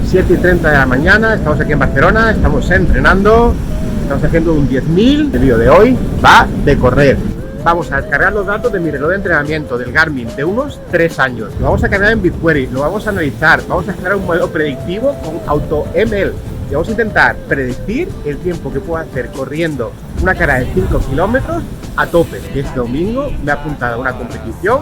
7:30 de la mañana, estamos aquí en Barcelona, estamos entrenando, estamos haciendo un 10.000. El vídeo de hoy va de correr. Vamos a descargar los datos de mi reloj de entrenamiento del Garmin de unos 3 años. Lo vamos a cargar en BigQuery, lo vamos a analizar, vamos a crear un modelo predictivo con AutoML. Y vamos a intentar predecir el tiempo que puedo hacer corriendo una carrera de 5 kilómetros a tope. Y este domingo me he apuntado a una competición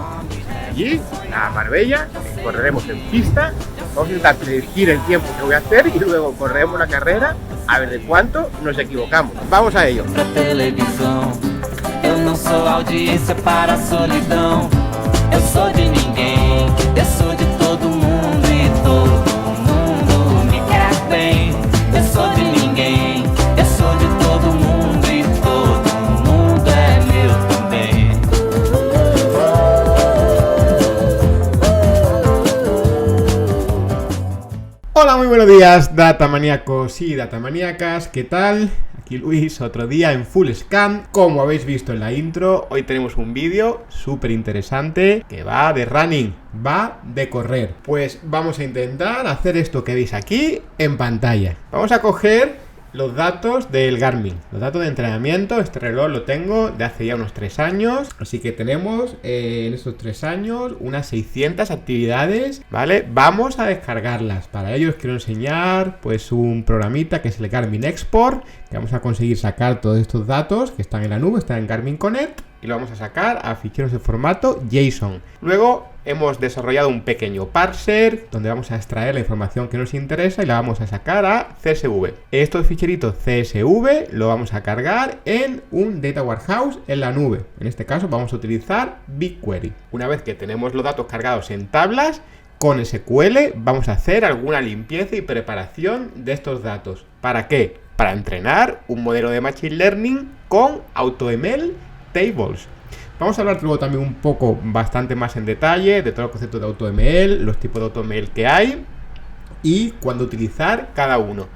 allí, a Marbella, que correremos en pista. Vamos a intentar predecir el tiempo que voy a hacer y luego correremos una carrera a ver de cuánto nos equivocamos. Vamos a ello. Eu não sou audiência para a solidão. Eu sou de ninguém, eu sou de todo mundo e todo mundo me quer bem. Eu sou de ninguém, eu sou de todo mundo e todo mundo é meu também. Hola, muy buenos días, datamaníacos y datamaníacas, ¿qué tal? Aquí Luis, otro día en Full Scan. Como habéis visto en la intro, hoy tenemos un vídeo súper interesante que va de running, va de correr. Pues vamos a intentar hacer esto que veis aquí en pantalla. Vamos a coger los datos del Garmin, los datos de entrenamiento. Este reloj lo tengo de hace ya unos 3 años, así que tenemos en estos 3 años unas 600 actividades, ¿vale? Vamos a descargarlas. Para ello os quiero enseñar pues un programita que es el Garmin Export, que vamos a conseguir sacar todos estos datos que están en la nube, están en Garmin Connect, y lo vamos a sacar a ficheros de formato JSON. Luego hemos desarrollado un pequeño parser donde vamos a extraer la información que nos interesa y la vamos a sacar a CSV. Estos ficheritos CSV lo vamos a cargar en un Data Warehouse en la nube. En este caso vamos a utilizar BigQuery. Una vez que tenemos los datos cargados en tablas, con SQL vamos a hacer alguna limpieza y preparación de estos datos. ¿Para qué? Para entrenar un modelo de Machine Learning con AutoML Tables. Vamos a hablar luego también un poco, bastante más en detalle, de todo el concepto de AutoML, los tipos de AutoML que hay y cuándo utilizar cada uno.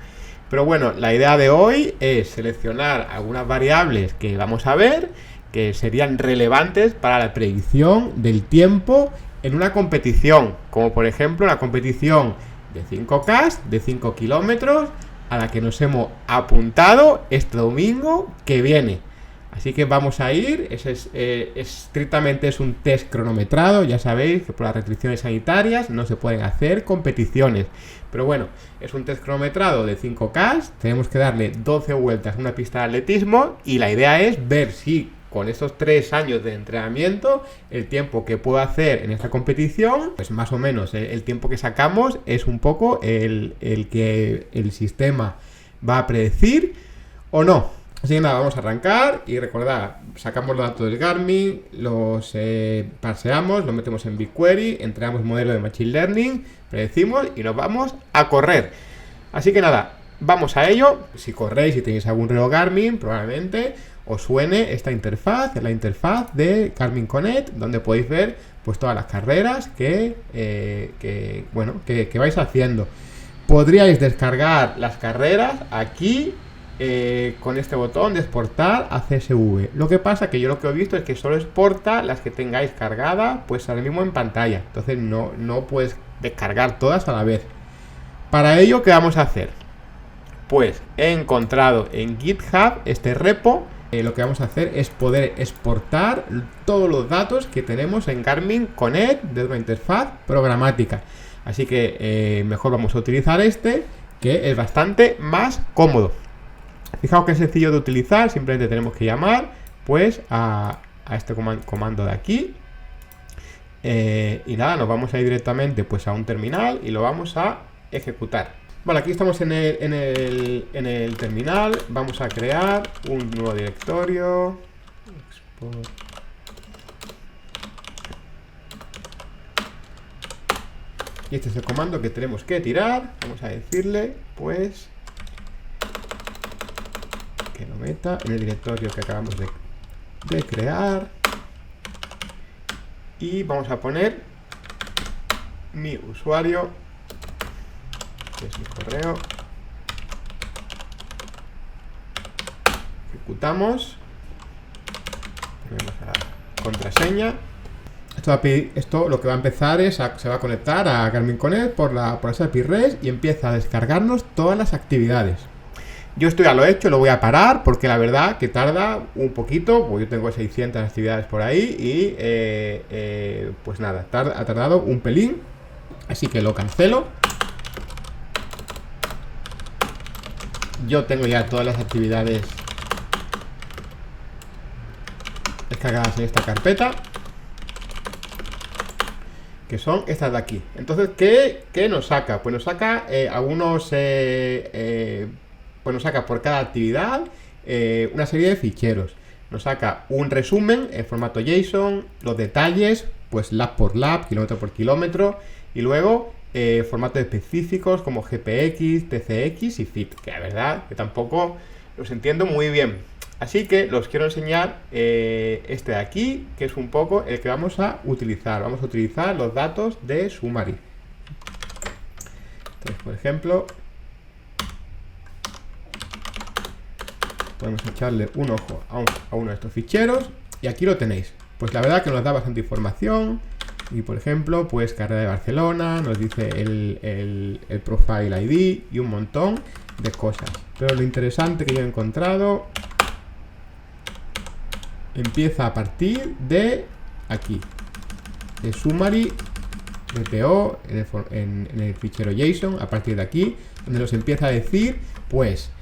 Pero bueno, la idea de hoy es seleccionar algunas variables que vamos a ver, que serían relevantes para la predicción del tiempo en una competición, como por ejemplo una competición de 5K, de 5 kilómetros, a la que nos hemos apuntado este domingo que viene. Así que vamos a ir, estrictamente es un test cronometrado, ya sabéis que por las restricciones sanitarias no se pueden hacer competiciones. Pero bueno, es un test cronometrado de 5K, tenemos que darle 12 vueltas a una pista de atletismo y la idea es ver si con estos 3 años de entrenamiento, el tiempo que puedo hacer en esta competición, pues más o menos el tiempo que sacamos es un poco el que el sistema va a predecir o no. Así que nada, vamos a arrancar y recordad, sacamos los datos del Garmin, los parseamos, los metemos en BigQuery, entregamos modelo de Machine Learning, predecimos y nos vamos a correr. Así que nada, vamos a ello. Si corréis y tenéis algún reloj Garmin, probablemente os suene esta interfaz, es la interfaz de Garmin Connect, donde podéis ver pues todas las carreras que vais haciendo. Podríais descargar las carreras aquí con este botón de exportar a CSV. Lo que pasa que yo lo que he visto es que solo exporta las que tengáis cargadas pues ahora mismo en pantalla. Entonces no puedes descargar todas a la vez. Para ello, ¿qué vamos a hacer? Pues he encontrado en GitHub este repo. Lo que vamos a hacer es poder exportar todos los datos que tenemos en Garmin Connect desde una interfaz programática. Así que mejor vamos a utilizar este, que es bastante más cómodo. Fijaos que es sencillo de utilizar, simplemente tenemos que llamar pues a este comando de aquí y nada, nos vamos a ir directamente pues a un terminal y lo vamos a ejecutar. Vale, aquí estamos en el terminal, vamos a crear un nuevo directorio. Export. Y este es el comando que tenemos que tirar. Vamos a decirle pues que lo meta en el directorio que acabamos de crear y vamos a poner mi usuario, que es mi correo. Ejecutamos, ponemos la contraseña. Esto lo que va a empezar es, se va a conectar a Garmin Connect por esa API REST y empieza a descargarnos todas las actividades. Yo esto ya lo he hecho, lo voy a parar porque la verdad que tarda un poquito, pues yo tengo 600 actividades por ahí y pues nada, ha tardado un pelín, así que lo cancelo. Yo tengo ya todas las actividades descargadas en esta carpeta, que son estas de aquí. Entonces, ¿qué nos saca? Pues nos saca pues nos saca por cada actividad una serie de ficheros. Nos saca un resumen en formato JSON, los detalles, pues lap por lap, kilómetro por kilómetro, y luego formatos específicos como GPX, TCX y FIT, que la verdad que tampoco los entiendo muy bien. Así que los quiero enseñar este de aquí, que es un poco el que vamos a utilizar. Vamos a utilizar los datos de Summary. Entonces, por ejemplo, podemos echarle un ojo a uno de estos ficheros y aquí lo tenéis. Pues la verdad que nos da bastante información. Y por ejemplo, pues carrera de Barcelona, nos dice el Profile ID y un montón de cosas. Pero lo interesante que yo he encontrado empieza a partir de aquí, de Summary, DPO, en el fichero JSON, a partir de aquí, donde nos empieza a decir, pues,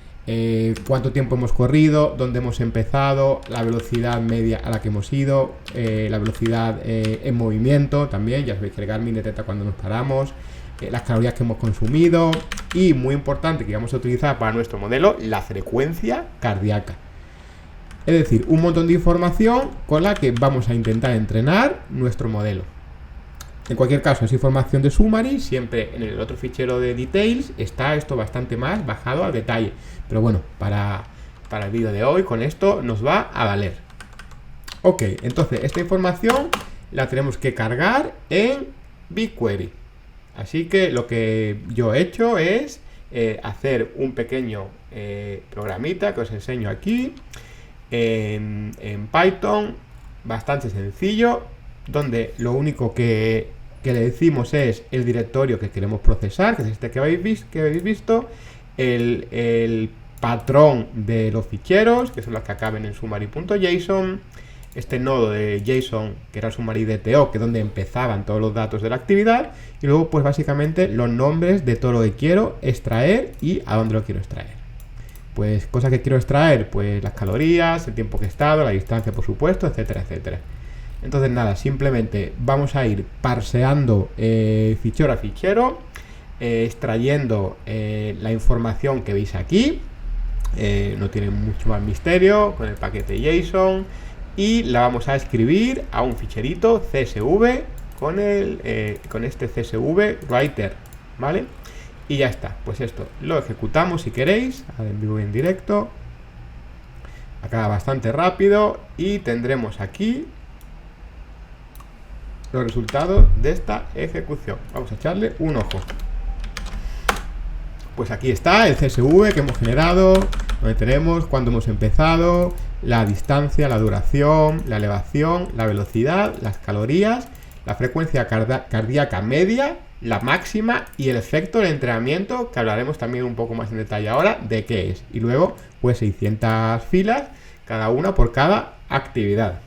cuánto tiempo hemos corrido, dónde hemos empezado, la velocidad media a la que hemos ido, la velocidad en movimiento también, ya sabéis que el Garmin detecta cuando nos paramos, las calorías que hemos consumido y, muy importante, que vamos a utilizar para nuestro modelo, la frecuencia cardíaca. Es decir, un montón de información con la que vamos a intentar entrenar nuestro modelo. En cualquier caso, es información de Summary, siempre en el otro fichero de Details está esto bastante más bajado al detalle. Pero bueno, para el vídeo de hoy con esto nos va a valer. Ok, entonces esta información la tenemos que cargar en BigQuery. Así que lo que yo he hecho es hacer un pequeño programita que os enseño aquí. En Python, bastante sencillo, donde lo único que le decimos es el directorio que queremos procesar, que es este que habéis visto, el patrón de los ficheros, que son los que acaben en summary.json, este nodo de JSON, que era Summary DTO, que es donde empezaban todos los datos de la actividad, y luego pues básicamente los nombres de todo lo que quiero extraer y a dónde lo quiero extraer. Pues cosas que quiero extraer, pues las calorías, el tiempo que he estado, la distancia por supuesto, etcétera, etcétera. Entonces nada, simplemente vamos a ir parseando fichero a fichero, extrayendo la información que veis aquí. No tiene mucho más misterio con el paquete JSON y la vamos a escribir a un ficherito CSV con este CSV Writer, ¿vale? Y ya está, pues esto lo ejecutamos si queréis, en vivo y en directo. Acaba bastante rápido y tendremos aquí los resultados de esta ejecución. Vamos a echarle un ojo. Pues aquí está el CSV que hemos generado, donde tenemos cuándo hemos empezado, la distancia, la duración, la elevación, la velocidad, las calorías, la frecuencia cardíaca media, la máxima y el efecto del entrenamiento, que hablaremos también un poco más en detalle ahora de qué es. Y luego, pues 600 filas, cada una por cada actividad.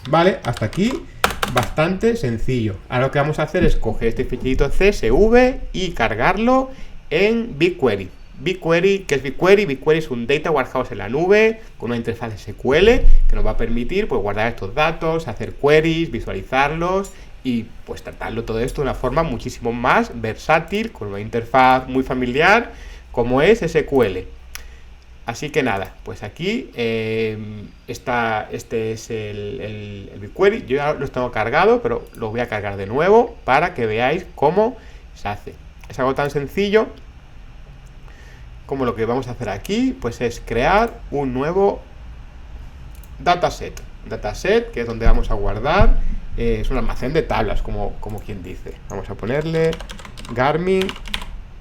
Vale, hasta aquí bastante sencillo. Ahora lo que vamos a hacer es coger este ficherito CSV y cargarlo en BigQuery. BigQuery, ¿qué es BigQuery? BigQuery es un Data Warehouse en la nube con una interfaz SQL que nos va a permitir pues guardar estos datos, hacer queries, visualizarlos y pues tratarlo todo esto de una forma muchísimo más versátil, con una interfaz muy familiar como es SQL. Así que nada, pues aquí este es el BigQuery. Yo ya lo tengo cargado, pero lo voy a cargar de nuevo para que veáis cómo se hace. Es algo tan sencillo como lo que vamos a hacer aquí, pues es crear un nuevo dataset. Dataset, que es donde vamos a guardar, es un almacén de tablas, como quien dice. Vamos a ponerle Garmin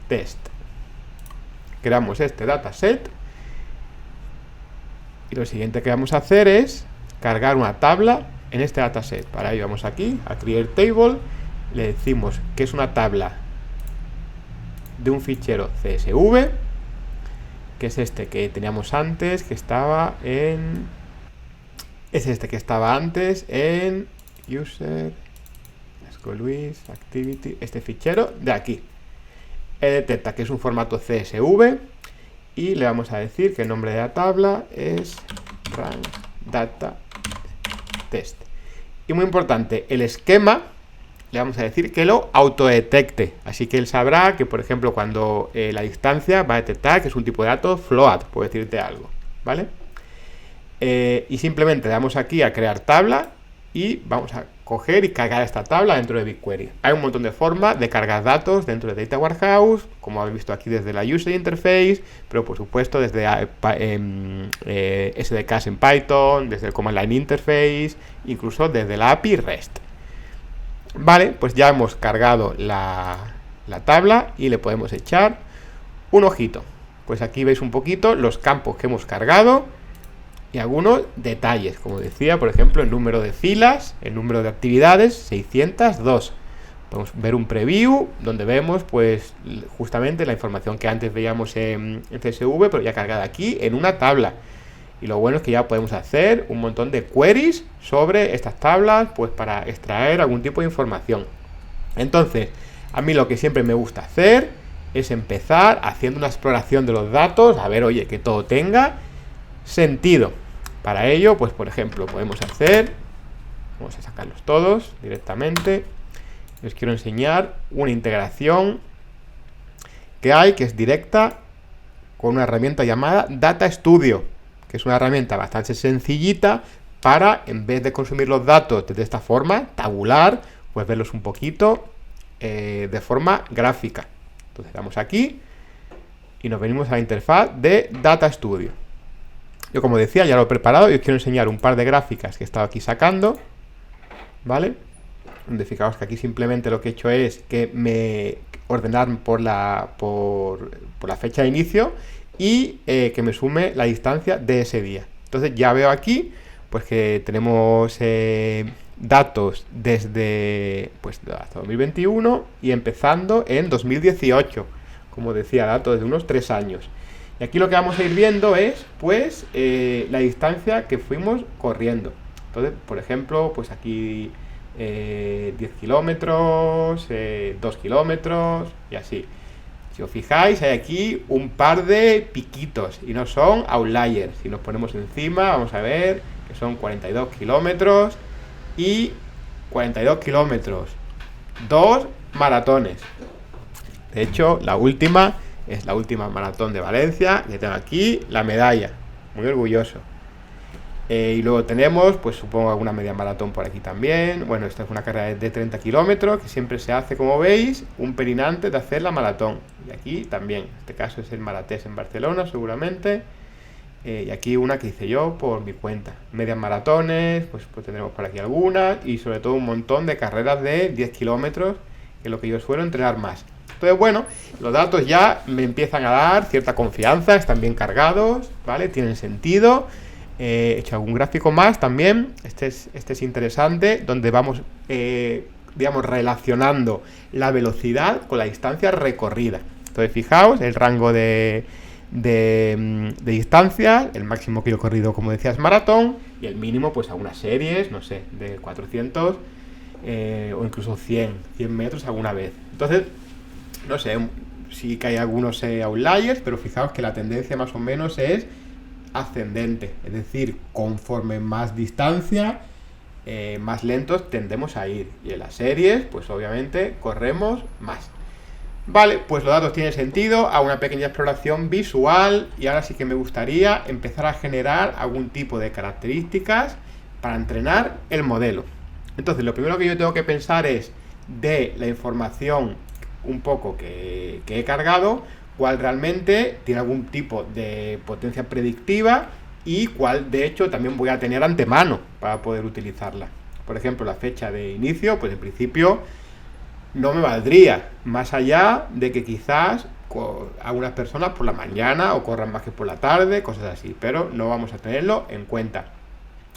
Test. Creamos este dataset. Y lo siguiente que vamos a hacer es cargar una tabla en este dataset. Para ello vamos aquí a Create Table, le decimos que es una tabla de un fichero CSV, que es este que teníamos antes, que estaba en... Es este que estaba antes en User, Luis, Activity, este fichero de aquí. Detecta que es un formato CSV y le vamos a decir que el nombre de la tabla es Run Data Test. Y muy importante, el esquema le vamos a decir que lo autodetecte, así que él sabrá que, por ejemplo, cuando la distancia va a detectar que es un tipo de dato float, puede decirte algo, ¿vale? Y simplemente le damos aquí a crear tabla y vamos a coger y cargar esta tabla dentro de BigQuery. Hay un montón de formas de cargar datos dentro de Data Warehouse, como habéis visto aquí desde la User Interface, pero por supuesto desde SDKs en Python, desde el Command Line Interface, incluso desde la API REST. Vale, pues ya hemos cargado la tabla y le podemos echar un ojito. Pues aquí veis un poquito los campos que hemos cargado y algunos detalles, como decía, por ejemplo, el número de filas, el número de actividades, 602. Podemos ver un preview donde vemos pues justamente la información que antes veíamos en CSV, pero ya cargada aquí en una tabla. Y lo bueno es que ya podemos hacer un montón de queries sobre estas tablas, pues para extraer algún tipo de información. Entonces, a mí lo que siempre me gusta hacer es empezar haciendo una exploración de los datos, a ver, oye, que todo tenga sentido. Para ello, pues por ejemplo, podemos hacer, vamos a sacarlos todos directamente. Les quiero enseñar una integración que hay, que es directa, con una herramienta llamada Data Studio, que es una herramienta bastante sencillita para, en vez de consumir los datos de esta forma, tabular, pues verlos un poquito de forma gráfica. Entonces damos aquí y nos venimos a la interfaz de Data Studio. Yo, como decía, ya lo he preparado y os quiero enseñar un par de gráficas que he estado aquí sacando, ¿vale? Donde fijaos que aquí simplemente lo que he hecho es que me ordenar por la fecha de inicio y que me sume la distancia de ese día. Entonces ya veo aquí pues que tenemos datos desde pues hasta 2021 y empezando en 2018, como decía, datos de unos 3 años. Y aquí lo que vamos a ir viendo es pues la distancia que fuimos corriendo. Entonces, por ejemplo, pues aquí 10 kilómetros, 2 kilómetros y así. Si os fijáis, hay aquí un par de piquitos y no son outliers. Si nos ponemos encima, vamos a ver que son 42 kilómetros y 42 kilómetros. 2 maratones. De hecho, la última es la última maratón de Valencia, que tengo aquí la medalla. Muy orgulloso. Y luego tenemos, pues supongo, alguna media maratón por aquí también. Bueno, esta es una carrera de 30 kilómetros que siempre se hace, como veis, un pelín antes de hacer la maratón. Y aquí también, en este caso es el Maratés en Barcelona, seguramente. Y aquí una que hice yo por mi cuenta. Medias maratones, pues tendremos por aquí algunas. Y sobre todo un montón de carreras de 10 kilómetros, que es lo que yo suelo entrenar más. Entonces, bueno, los datos ya me empiezan a dar cierta confianza, están bien cargados, ¿vale? Tienen sentido. He hecho algún gráfico más también. Este es interesante, donde vamos, digamos, relacionando la velocidad con la distancia recorrida. Entonces, fijaos, el rango de distancia, el máximo que yo he corrido, como decía, es maratón, y el mínimo, pues algunas series, no sé, de 400 o incluso 100 metros alguna vez. Entonces, no sé, sí que hay algunos outliers, pero fijaos que la tendencia más o menos es ascendente, es decir, conforme más distancia, más lentos tendemos a ir, y en las series, pues obviamente corremos más. Vale, pues los datos tienen sentido, hago una pequeña exploración visual y ahora sí que me gustaría empezar a generar algún tipo de características para entrenar el modelo. Entonces, lo primero que yo tengo que pensar es de la información un poco que he cargado, cuál realmente tiene algún tipo de potencia predictiva y cuál de hecho también voy a tener antemano para poder utilizarla. Por ejemplo, la fecha de inicio, pues en principio no me valdría, más allá de que quizás algunas personas por la mañana o corran más que por la tarde, cosas así, pero no vamos a tenerlo en cuenta.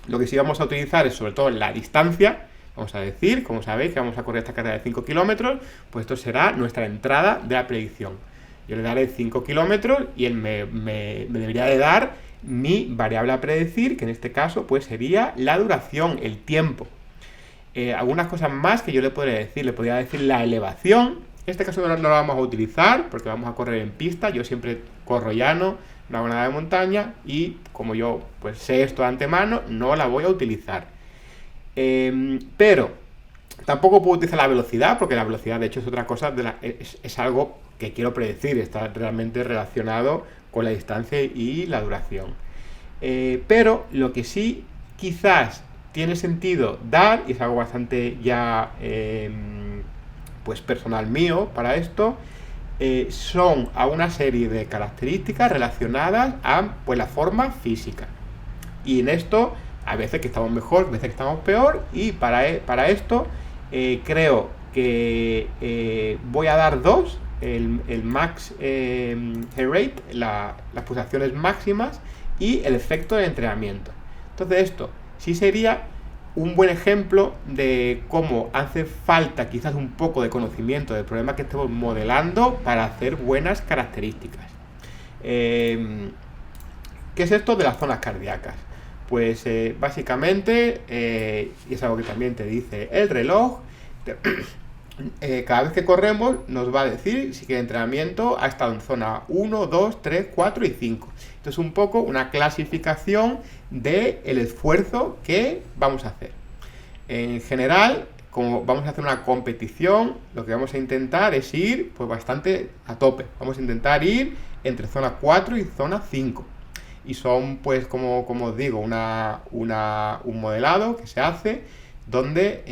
Lo que sí vamos a utilizar es sobre todo la distancia. Vamos a decir, como sabéis, que vamos a correr esta carrera de 5 kilómetros, pues esto será nuestra entrada de la predicción. Yo le daré 5 kilómetros y él me debería de dar mi variable a predecir, que en este caso pues sería la duración, el tiempo. Algunas cosas más que yo le podría decir la elevación. En este caso no la vamos a utilizar porque vamos a correr en pista. Yo siempre corro llano, no hago nada de montaña, y como yo pues sé esto de antemano, no la voy a utilizar. Pero tampoco puedo utilizar la velocidad, porque la velocidad de hecho es otra cosa, es algo que quiero predecir, está realmente relacionado con la distancia y la duración. Pero lo que sí quizás tiene sentido dar, y es algo bastante ya pues personal mío para esto, son a una serie de características relacionadas a pues la forma física. Y en esto a veces que estamos mejor, a veces que estamos peor, y para esto creo que voy a dar 2, el max heart rate, las pulsaciones máximas y el efecto de entrenamiento. Entonces esto sí sería un buen ejemplo de cómo hace falta quizás un poco de conocimiento del problema que estemos modelando para hacer buenas características. ¿Qué es esto de las zonas cardíacas? Pues básicamente, y es algo que también te dice el reloj, cada vez que corremos nos va a decir si el entrenamiento ha estado en zona 1, 2, 3, 4 y 5. Esto es un poco una clasificación del esfuerzo que vamos a hacer. En general, como vamos a hacer una competición, lo que vamos a intentar es ir pues bastante a tope. Vamos a intentar ir entre zona 4 y zona 5. Y son, pues, como os digo, un modelado que se hace donde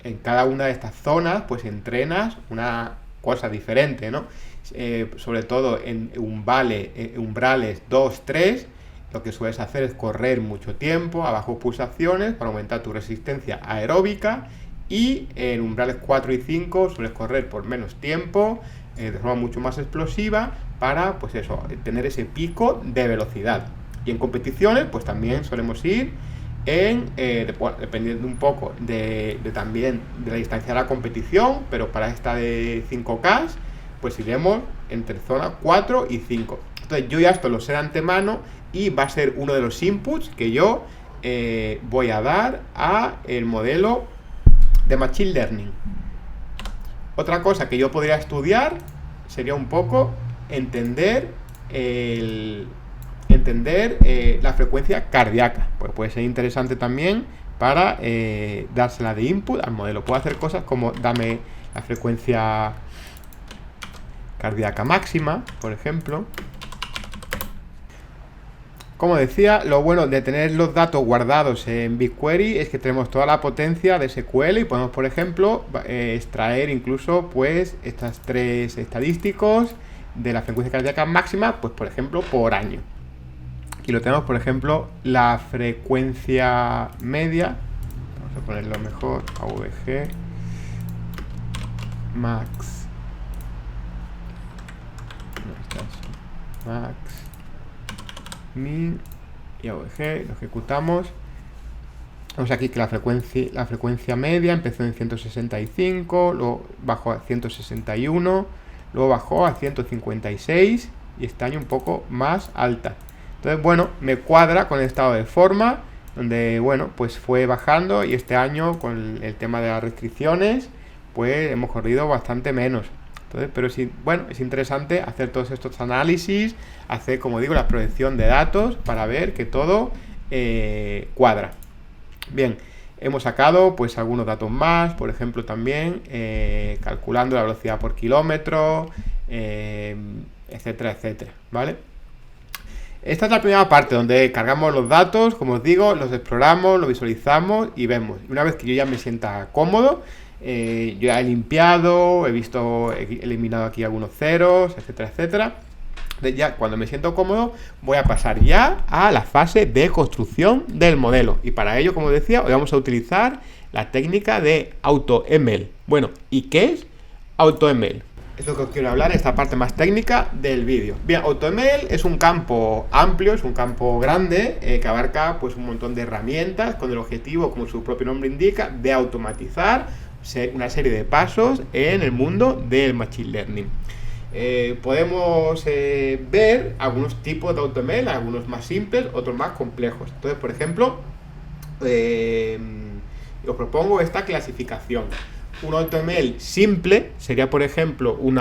en cada una de estas zonas pues entrenas una cosa diferente, ¿no? Sobre todo en umbrales 2, 3, lo que sueles hacer es correr mucho tiempo a bajas pulsaciones para aumentar tu resistencia aeróbica, y en umbrales 4 y 5 sueles correr por menos tiempo, de forma mucho más explosiva, para pues eso, tener ese pico de velocidad. Y en competiciones pues también solemos ir dependiendo un poco también de la distancia de la competición, pero para esta de 5K pues iremos entre zona 4 y 5. Entonces yo ya esto lo sé de antemano y va a ser uno de los inputs que yo voy a dar a el modelo de Machine Learning. Otra cosa que yo podría estudiar sería un poco entender la frecuencia cardíaca, pues puede ser interesante también para dársela de input al modelo. Puedo hacer cosas como dame la frecuencia cardíaca máxima, por ejemplo. Como decía, lo bueno de tener los datos guardados en BigQuery es que tenemos toda la potencia de SQL y podemos, por ejemplo, extraer incluso pues estas 3 estadísticos de la frecuencia cardíaca máxima, pues por ejemplo por año. Aquí lo tenemos, por ejemplo, la frecuencia media. Vamos a ponerlo mejor, AVG max. Max min y AVG, lo ejecutamos. Vemos aquí que la frecuencia media empezó en 165, luego bajó a 161, luego bajó a 156 y este año un poco más alta. Entonces, bueno, me cuadra con el estado de forma, donde, bueno, pues fue bajando, y este año con el tema de las restricciones, pues hemos corrido bastante menos. Entonces, pero sí, bueno, es interesante hacer todos estos análisis, hacer, como digo, la proyección de datos para ver que todo cuadra. Bien, hemos sacado pues algunos datos más, por ejemplo también calculando la velocidad por kilómetro, etcétera, etcétera, ¿vale? Esta es la primera parte donde cargamos los datos, como os digo, los exploramos, los visualizamos y vemos. Una vez que yo ya me sienta cómodo, yo ya he limpiado, he eliminado aquí algunos ceros, etcétera, etcétera. Entonces ya cuando me siento cómodo voy a pasar ya a la fase de construcción del modelo. Y para ello, como decía, hoy vamos a utilizar la técnica de AutoML. Bueno, ¿y qué es AutoML? es lo que os quiero hablar, esta parte más técnica del vídeo. Bien, AutoML es un campo amplio, es un campo grande que abarca pues un montón de herramientas con el objetivo, como su propio nombre indica, de automatizar una serie de pasos en el mundo del Machine Learning. Podemos ver algunos tipos de AutoML, algunos más simples, otros más complejos. Entonces, por ejemplo, os propongo esta clasificación. Un AutoML simple sería, por ejemplo, un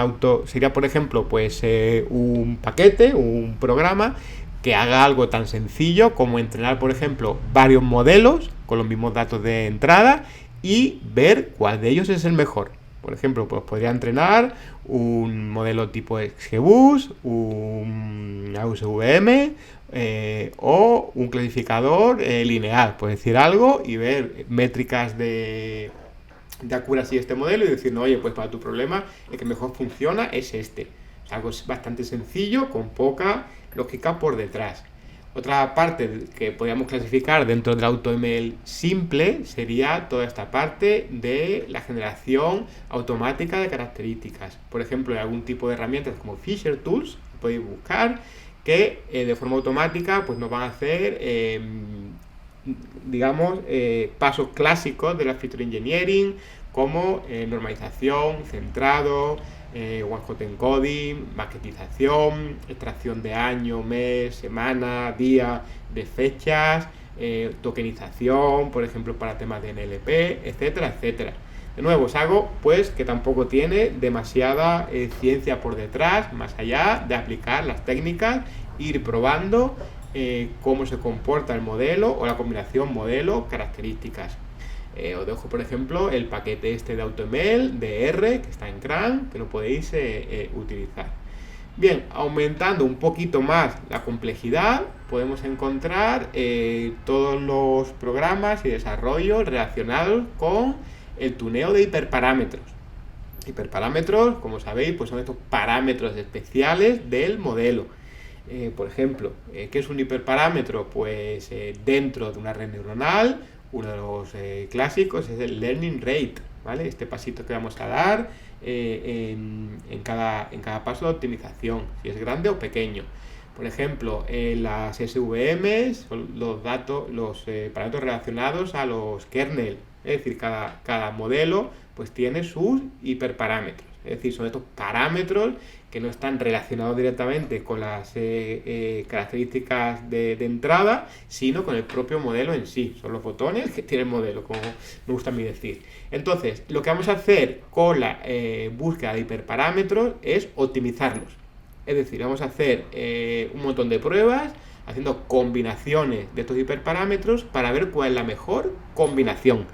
paquete, un programa que haga algo tan sencillo como entrenar, por ejemplo, varios modelos con los mismos datos de entrada y ver cuál de ellos es el mejor. Por ejemplo, pues podría entrenar un modelo tipo XGBoost, un AUSVM o un clasificador lineal, por decir algo, y ver métricas de accuracy de este modelo y decir, no, oye, pues para tu problema el que mejor funciona es este. Es algo bastante sencillo, con poca lógica por detrás. Otra parte que podríamos clasificar dentro del AutoML simple sería toda esta parte de la generación automática de características. Por ejemplo, hay algún tipo de herramientas como Fisher Tools, podéis buscar, que de forma automática pues nos van a hacer, pasos clásicos de la feature engineering, como normalización, centrado, one-hot encoding, maquetización, extracción de año, mes, semana, día, de fechas, tokenización, por ejemplo, para temas de NLP, etcétera, etcétera. De nuevo, es algo pues que tampoco tiene demasiada ciencia por detrás, más allá de aplicar las técnicas, ir probando cómo se comporta el modelo o la combinación modelo-características. Os dejo, por ejemplo, el paquete de AutoML de R, que está en CRAN, que lo podéis utilizar. Bien, aumentando un poquito más la complejidad, podemos encontrar todos los programas y desarrollos relacionados con el tuneo de hiperparámetros. Hiperparámetros, como sabéis, pues son estos parámetros especiales del modelo. Por ejemplo, ¿qué es un hiperparámetro? Pues dentro de una red neuronal, uno de los clásicos es el learning rate, ¿vale? Este pasito que vamos a dar en cada paso de optimización, si es grande o pequeño. Por ejemplo, las SVMs son los parámetros relacionados a los kernel, es decir, cada modelo pues tiene sus hiperparámetros, es decir, son estos parámetros que no están relacionados directamente con las características de entrada, sino con el propio modelo en sí. Son los botones que tiene el modelo, como me gusta a mí decir. Entonces, lo que vamos a hacer con la búsqueda de hiperparámetros es optimizarlos. Es decir, vamos a hacer un montón de pruebas, haciendo combinaciones de estos hiperparámetros para ver cuál es la mejor combinación.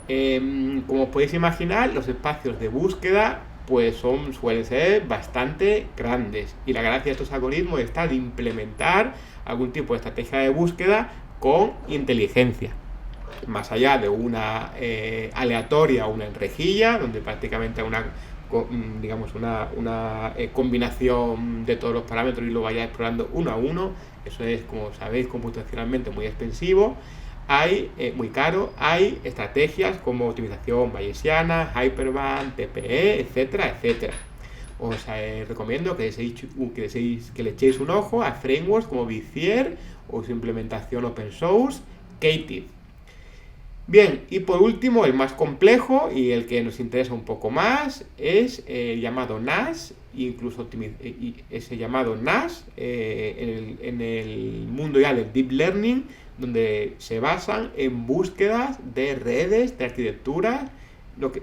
Como os podéis imaginar, los espacios de búsqueda pues suelen ser bastante grandes, y la gracia de estos algoritmos está de implementar algún tipo de estrategia de búsqueda con inteligencia, más allá de una aleatoria o una en rejilla, donde prácticamente hay una combinación de todos los parámetros y lo vayáis explorando uno a uno. Eso es, como sabéis, computacionalmente muy expensivo, muy caro. Hay estrategias como optimización bayesiana, Hyperband, TPE, etcétera, etcétera. Os recomiendo que le echéis un ojo a frameworks como Vizier o su implementación open source, Ktive. Bien, y por último, el más complejo y el que nos interesa un poco más es el llamado NAS, incluso ese llamado NAS en el mundo ya del Deep Learning, donde se basan en búsquedas de redes, de arquitectura, lo que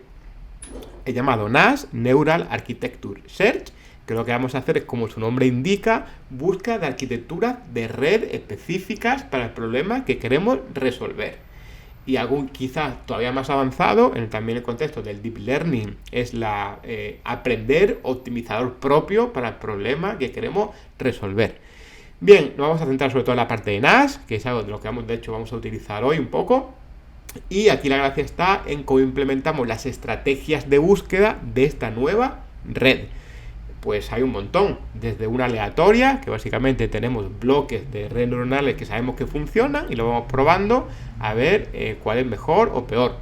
he llamado NAS, Neural Architecture Search, que lo que vamos a hacer es, como su nombre indica, búsqueda de arquitecturas de red específicas para el problema que queremos resolver. Y algún quizás todavía más avanzado, también el contexto del Deep Learning, es aprender optimizador propio para el problema que queremos resolver. Bien, nos vamos a centrar sobre todo en la parte de NAS, que es algo de lo que vamos a utilizar hoy un poco. Y aquí la gracia está en cómo implementamos las estrategias de búsqueda de esta nueva red. Pues hay un montón, desde una aleatoria, que básicamente tenemos bloques de redes neuronales que sabemos que funcionan y lo vamos probando a ver cuál es mejor o peor.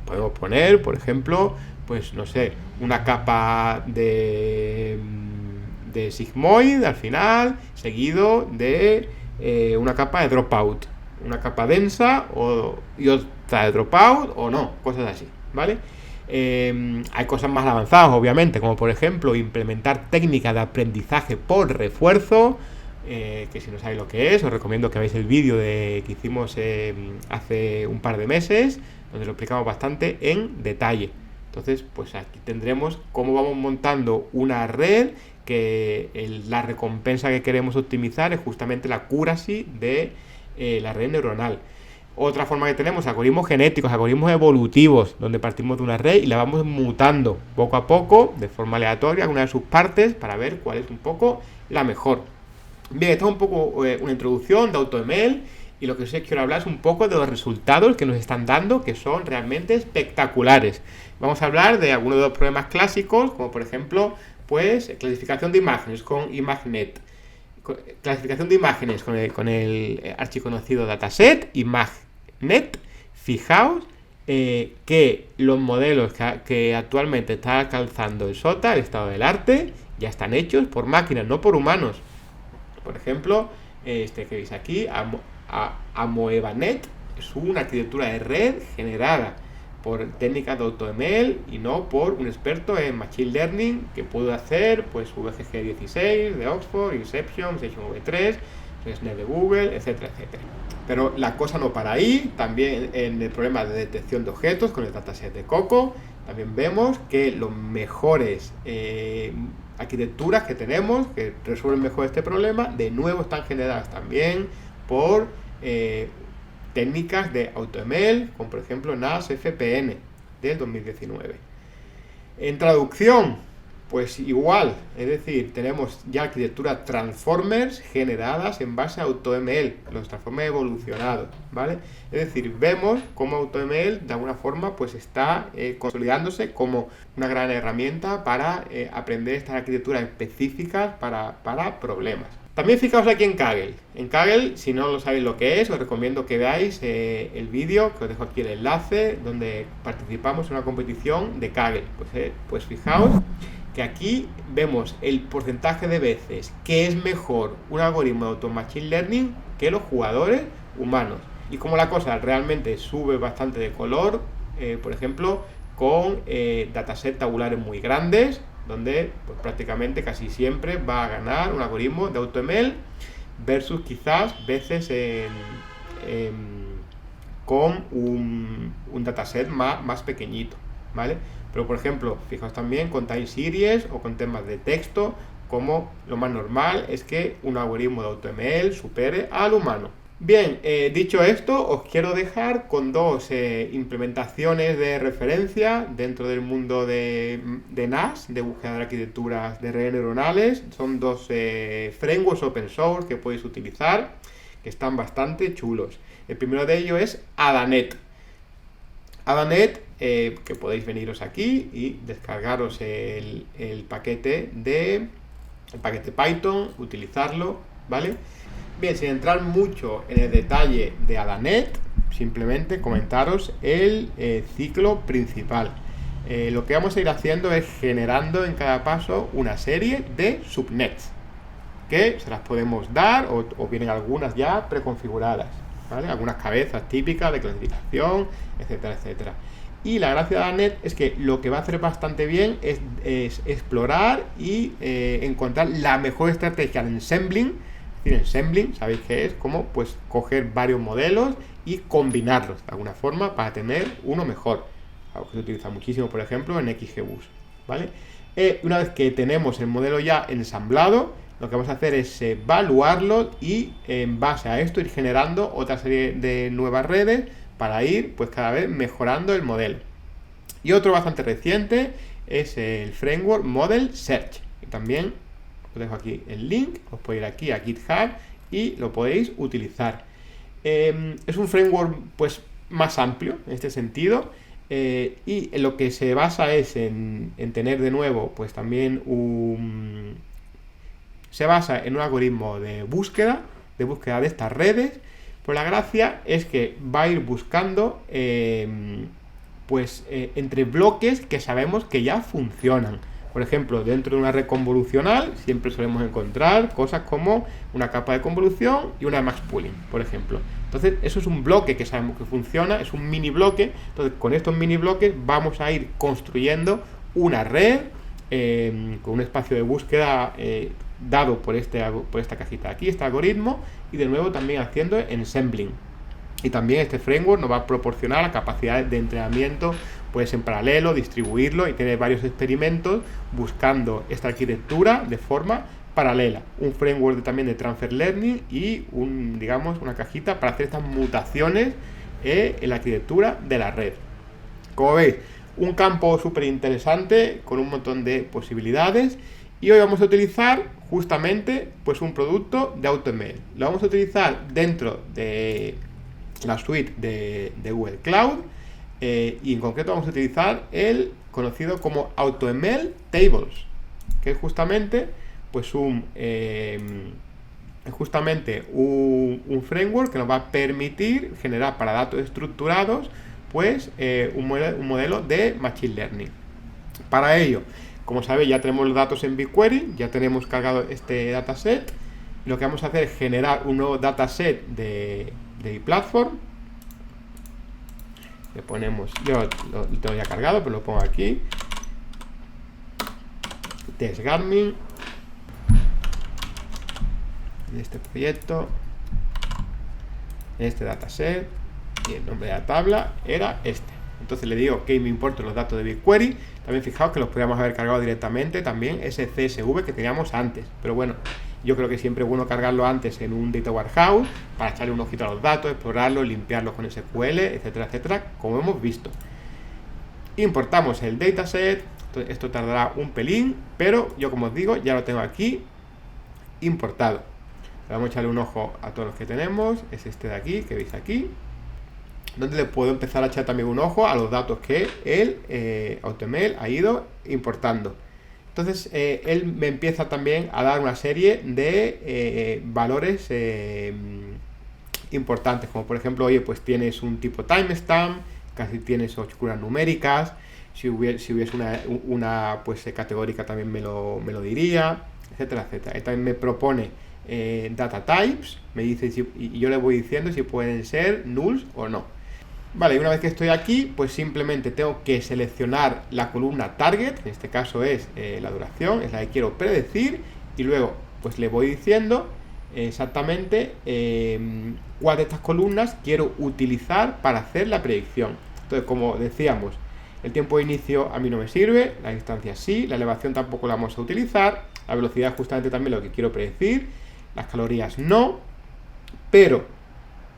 Podemos poner, por ejemplo, pues no sé, una capa de sigmoid al final, seguido de una capa de dropout, una capa densa y otra de dropout o no, cosas así, ¿vale? Hay cosas más avanzadas, obviamente, como por ejemplo implementar técnicas de aprendizaje por refuerzo, que si no sabéis lo que es, os recomiendo que veáis el vídeo que hicimos hace un par de meses, donde lo explicamos bastante en detalle. Entonces, pues aquí tendremos cómo vamos montando una red que la recompensa que queremos optimizar es justamente la accuracy de la red neuronal. Otra forma que tenemos, algoritmos genéticos, algoritmos evolutivos, donde partimos de una red y la vamos mutando poco a poco, de forma aleatoria, alguna de sus partes, para ver cuál es un poco la mejor. Bien, esto es un poco una introducción de AutoML, y lo que os quiero hablar es un poco de los resultados que nos están dando, que son realmente espectaculares. Vamos a hablar de algunos de los problemas clásicos, como por ejemplo, pues clasificación de imágenes con ImageNet, clasificación de imágenes con el archiconocido dataset ImageNet. Fijaos que los modelos que actualmente está alcanzando el SOTA, el estado del arte, ya están hechos por máquinas, no por humanos. Por ejemplo, este que veis aquí, AmoebaNet, es una arquitectura de red generada por técnicas de AutoML y no por un experto en Machine Learning que pudo hacer pues VGG 16 de Oxford, Inception, Station V3, ResNet de Google, etcétera, etcétera. Pero la cosa no para ahí. También en el problema de detección de objetos con el dataset de Coco, también vemos que los mejores arquitecturas que tenemos que resuelven mejor este problema, de nuevo están generadas también por técnicas de AutoML, como por ejemplo NAS-FPN del 2019. En traducción, pues igual, es decir, tenemos ya arquitecturas transformers generadas en base a AutoML, los transformers evolucionados, ¿vale? Es decir, vemos cómo AutoML de alguna forma pues está consolidándose como una gran herramienta para aprender estas arquitecturas específicas para problemas. También fijaos aquí en Kaggle. En Kaggle, si no lo sabéis lo que es, os recomiendo que veáis el vídeo, que os dejo aquí el enlace, donde participamos en una competición de Kaggle. Pues fijaos que aquí vemos el porcentaje de veces que es mejor un algoritmo de Auto Machine Learning que los jugadores humanos. Y como la cosa realmente sube bastante de color, por ejemplo, con datasets tabulares muy grandes, donde pues, prácticamente casi siempre va a ganar un algoritmo de AutoML versus quizás veces con un dataset más pequeñito, ¿vale? Pero por ejemplo, fijaos también con time series o con temas de texto, como lo más normal es que un algoritmo de AutoML supere al humano. Bien, dicho esto, os quiero dejar con dos implementaciones de referencia dentro del mundo de NAS, de búsqueda de arquitecturas de redes neuronales. Son dos frameworks open source que podéis utilizar, que están bastante chulos. El primero de ellos es Adanet. Adanet, que podéis veniros aquí y descargaros el paquete Python, utilizarlo, ¿vale? Bien, sin entrar mucho en el detalle de Adanet, simplemente comentaros el ciclo principal. Lo que vamos a ir haciendo es generando en cada paso una serie de subnets, que se las podemos dar o vienen algunas ya preconfiguradas, ¿vale? Algunas cabezas típicas de clasificación, etcétera, etcétera. Y la gracia de Adanet es que lo que va a hacer bastante bien es explorar y encontrar la mejor estrategia de ensembling. Ensembling, sabéis que es como pues coger varios modelos y combinarlos de alguna forma para tener uno mejor, algo que se utiliza muchísimo por ejemplo en XGBoost, ¿vale? Una vez que tenemos el modelo ya ensamblado, lo que vamos a hacer es evaluarlo y en base a esto ir generando otra serie de nuevas redes para ir pues cada vez mejorando el modelo. Y otro bastante reciente es el framework Model Search, que también os dejo aquí el link, os podéis ir aquí a GitHub y lo podéis utilizar. Es un framework pues más amplio en este sentido, y en lo que se basa es en tener de nuevo pues también se basa en un algoritmo de búsqueda de estas redes. Pero la gracia es que va a ir buscando pues entre bloques que sabemos que ya funcionan. Por ejemplo, dentro de una red convolucional siempre solemos encontrar cosas como una capa de convolución y una max pooling, por ejemplo. Entonces, eso es un bloque que sabemos que funciona, es un mini bloque. Entonces, con estos mini bloques vamos a ir construyendo una red con un espacio de búsqueda dado por esta cajita de aquí, este algoritmo, y de nuevo también haciendo ensambling. Y también este framework nos va a proporcionar la capacidad de entrenamiento, pues en paralelo, distribuirlo, y tiene varios experimentos buscando esta arquitectura de forma paralela. Un framework también de transfer learning y una cajita para hacer estas mutaciones en la arquitectura de la red. Como veis, un campo súper interesante con un montón de posibilidades. Y hoy vamos a utilizar justamente pues un producto de AutoML. Lo vamos a utilizar dentro de la suite de Google Cloud, y en concreto vamos a utilizar el conocido como AutoML Tables, que es justamente pues un framework que nos va a permitir generar para datos estructurados pues un modelo de Machine Learning. Para ello, como sabéis, ya tenemos los datos en BigQuery, ya tenemos cargado este dataset. Lo que vamos a hacer es generar un nuevo dataset de ePlatform. Le ponemos, yo lo tengo ya cargado, pero lo pongo aquí. Test Garmin. En este proyecto, este dataset, y el nombre de la tabla era este. Entonces le digo que me importen los datos de BigQuery. También fijaos que los podríamos haber cargado directamente también ese CSV que teníamos antes, pero bueno, yo creo que siempre es bueno cargarlo antes en un Data Warehouse para echarle un ojito a los datos, explorarlos, limpiarlos con SQL, etcétera, etcétera, como hemos visto. Importamos el dataset. Esto tardará un pelín, pero yo, como os digo, ya lo tengo aquí importado. Vamos a echarle un ojo a todos los que tenemos. Es este de aquí, que veis aquí, donde le puedo empezar a echar también un ojo a los datos que el AutoML ha ido importando. Entonces él me empieza también a dar una serie de valores importantes, como por ejemplo, oye, pues tienes un tipo timestamp, casi tienes 8 curas numéricas. Si hubiese una pues categórica también me lo diría, etcétera, etcétera. Él también me propone data types, me dice y yo le voy diciendo si pueden ser nulls o no. Vale, y una vez que estoy aquí, pues simplemente tengo que seleccionar la columna target, en este caso es la duración, es la que quiero predecir, y luego pues le voy diciendo exactamente cuál de estas columnas quiero utilizar para hacer la predicción. Entonces, como decíamos, el tiempo de inicio a mí no me sirve, la distancia sí, la elevación tampoco la vamos a utilizar, la velocidad justamente también lo que quiero predecir, las calorías no, pero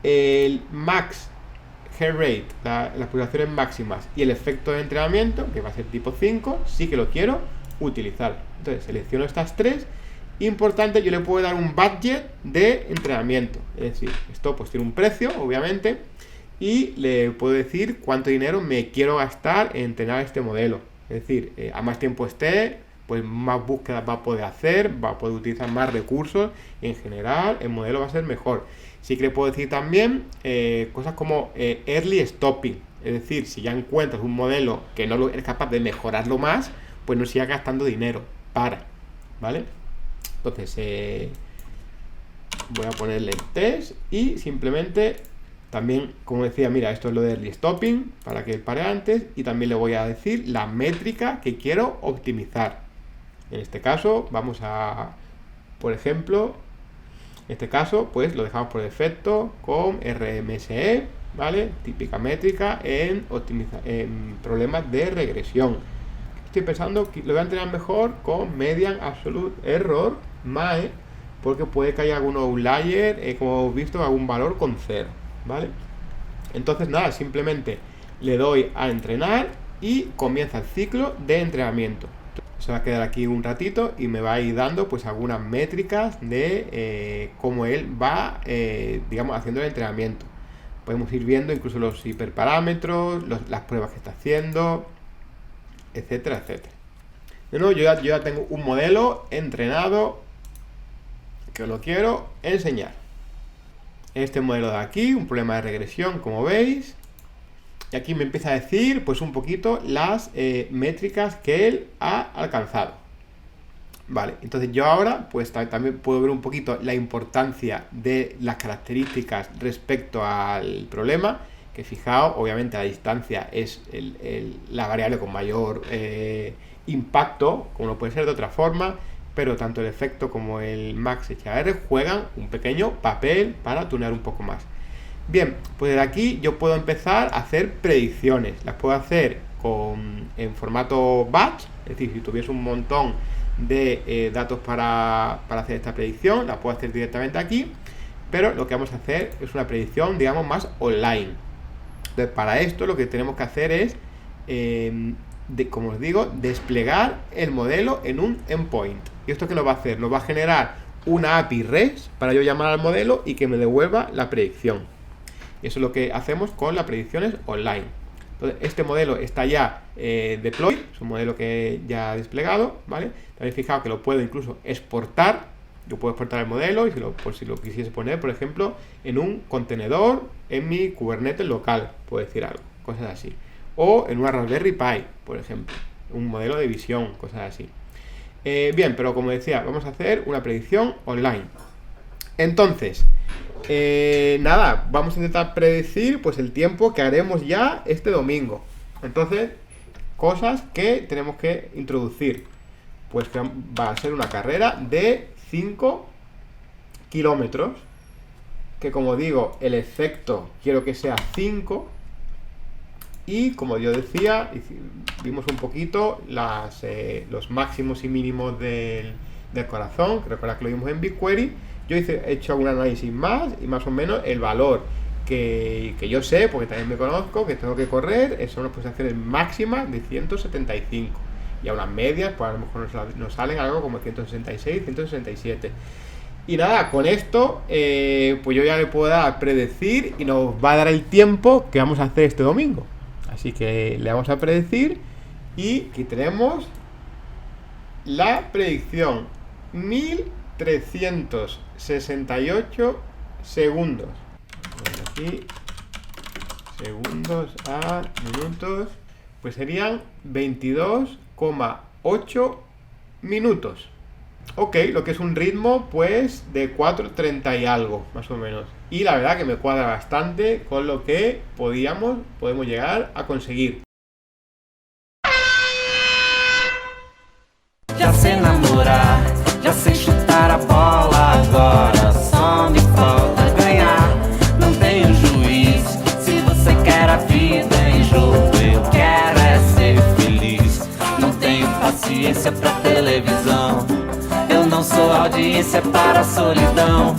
el max heart rate, las pulsaciones máximas y el efecto de entrenamiento, que va a ser tipo 5, sí que lo quiero utilizar. Entonces selecciono estas tres. Importante, yo le puedo dar un budget de entrenamiento, es decir, esto pues tiene un precio, obviamente, y le puedo decir cuánto dinero me quiero gastar en entrenar este modelo. Es decir, a más tiempo esté, pues más búsquedas va a poder hacer, va a poder utilizar más recursos, y en general el modelo va a ser mejor. Sí que le puedo decir también cosas como early stopping, es decir, si ya encuentras un modelo que no eres capaz de mejorarlo más, pues no sigas gastando dinero, ¿vale? Entonces voy a ponerle test y simplemente también, como decía, mira, esto es lo de early stopping para que pare antes, y también le voy a decir la métrica que quiero optimizar. En este caso vamos a, por ejemplo, en este caso pues lo dejamos por defecto con RMSE, ¿vale? Típica métrica en problemas de regresión. Estoy pensando que lo voy a entrenar mejor con Median Absolute Error MAE, porque puede que haya algún outlier, como hemos visto, algún valor con 0, ¿vale? Entonces nada, simplemente le doy a entrenar y comienza el ciclo de entrenamiento. Se va a quedar aquí un ratito y me va a ir dando pues algunas métricas de cómo él va, digamos, haciendo el entrenamiento. Podemos ir viendo incluso los hiperparámetros, las pruebas que está haciendo, etcétera, etcétera. De nuevo, yo ya tengo un modelo entrenado que os lo quiero enseñar. Este modelo de aquí, un problema de regresión, como veis. y aquí me empieza a decir pues un poquito las métricas que él ha alcanzado. Vale, entonces yo ahora pues también puedo ver un poquito la importancia de las características respecto al problema, que fijaos, obviamente la distancia es la variable con mayor impacto, como no puede ser de otra forma, pero tanto el efecto como el max HAR juegan un pequeño papel para tunear un poco más. Bien, pues de aquí yo puedo empezar a hacer predicciones. Las puedo hacer en formato batch, es decir, si tuviese un montón de datos para hacer esta predicción, la puedo hacer directamente aquí, pero lo que vamos a hacer es una predicción, digamos, más online. Entonces, para esto lo que tenemos que hacer es, como os digo, desplegar el modelo en un endpoint. ¿Y esto qué nos va a hacer? Nos va a generar una API REST para yo llamar al modelo y que me devuelva la predicción. Y eso es lo que hacemos con las predicciones online. Entonces, este modelo está ya deployed, es un modelo que ya ha desplegado, ¿vale? También fijaos que lo puedo incluso exportar. Yo puedo exportar el modelo y por si lo quisiese poner, por ejemplo, en un contenedor en mi Kubernetes local, puedo decir algo, cosas así. O en una Raspberry Pi, por ejemplo, un modelo de visión, cosas así. Bien, pero como decía, vamos a hacer una predicción online. Entonces, nada, vamos a intentar predecir pues el tiempo que haremos ya este domingo. Entonces, cosas que tenemos que introducir. Pues que va a ser una carrera de 5 kilómetros. Que como digo, el efecto quiero que sea 5. Y como yo decía, vimos un poquito los máximos y mínimos del corazón. Recordad que lo vimos en BigQuery. Yo he hecho un análisis más y más o menos el valor que yo sé, porque también me conozco, que tengo que correr, son unas pulsaciones máximas de 175. Y a unas medias, pues a lo mejor nos salen algo como 166, 167. Y nada, con esto, pues yo ya le puedo dar a predecir y nos va a dar el tiempo que vamos a hacer este domingo. Así que le vamos a predecir y aquí tenemos la predicción. 1368 segundos. Aquí, segundos a minutos, pues serían 22,8 minutos. Ok, lo que es un ritmo pues de 4:30 y algo, más o menos. Y la verdad que me cuadra bastante con lo que podemos llegar a conseguir. Já sei namorar, já sei chutar a bola, agora só me falta ganhar. Não tenho juiz, se você quer a vida em jogo, eu quero é ser feliz. Não tenho paciência pra televisão, eu não sou audiência para a solidão.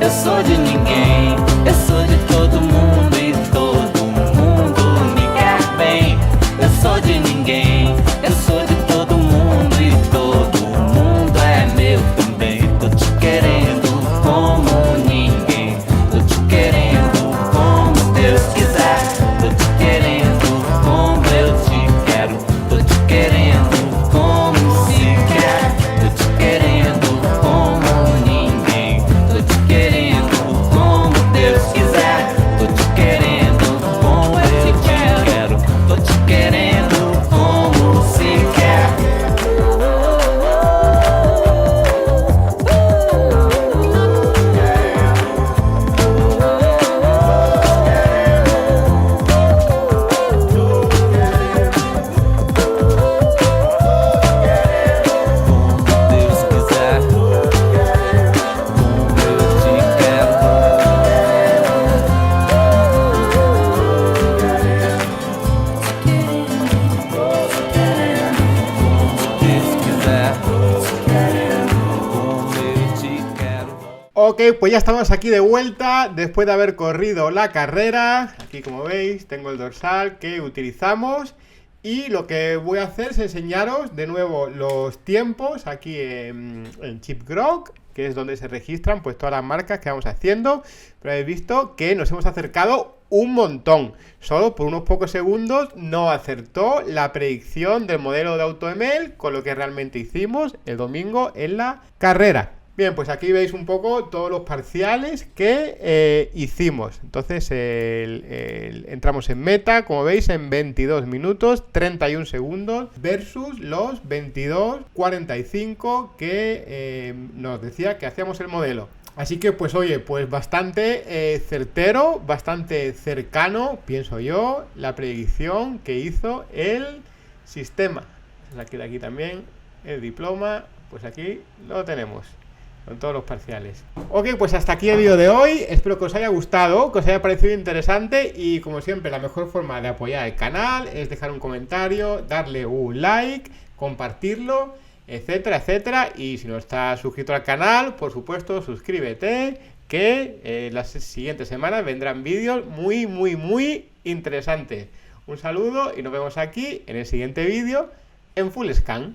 Eu sou de ninguém, eu sou de todo mundo e todo mundo me quer bem. Eu sou de ninguém, eu sou de todo mundo e todo mundo é meu também. Tô te querendo como ninguém, tô te querendo como Deus quiser. Tô te querendo como eu te quero, tô te querendo como se quer. Tô te querendo como ninguém, tô te querendo como Deus quiser. Tô te querendo como eu te quero, tô te querendo como se quer. Como Deus quiser, como eu te quero. Deus quiser, como eu te quero. Ok, pues ya estamos aquí de vuelta después de haber corrido la carrera. Aquí como veis tengo el dorsal que utilizamos y lo que voy a hacer es enseñaros de nuevo los tiempos aquí en ChipGrok, que es donde se registran pues todas las marcas que vamos haciendo. Pero habéis visto que nos hemos acercado un montón. Solo por unos pocos segundos no acertó la predicción del modelo de AutoML con lo que realmente hicimos el domingo en la carrera. Bien, pues aquí veis un poco todos los parciales que hicimos. Entonces entramos en meta, como veis, en 22 minutos 31 segundos versus los 22:45 que nos decía que hacíamos el modelo. Así que pues oye, pues bastante certero, bastante cercano, pienso yo, la predicción que hizo el sistema. Aquí de aquí también el diploma, pues aquí lo tenemos con todos los parciales. Ok, pues hasta aquí el vídeo de hoy. Espero que os haya gustado, que os haya parecido interesante. Y como siempre, la mejor forma de apoyar el canal es dejar un comentario, darle un like, compartirlo, etcétera, etcétera. Y si no estás suscrito al canal, por supuesto, suscríbete, que las siguientes semanas vendrán vídeos muy interesantes. Un saludo y nos vemos aquí en el siguiente vídeo en Full Scan.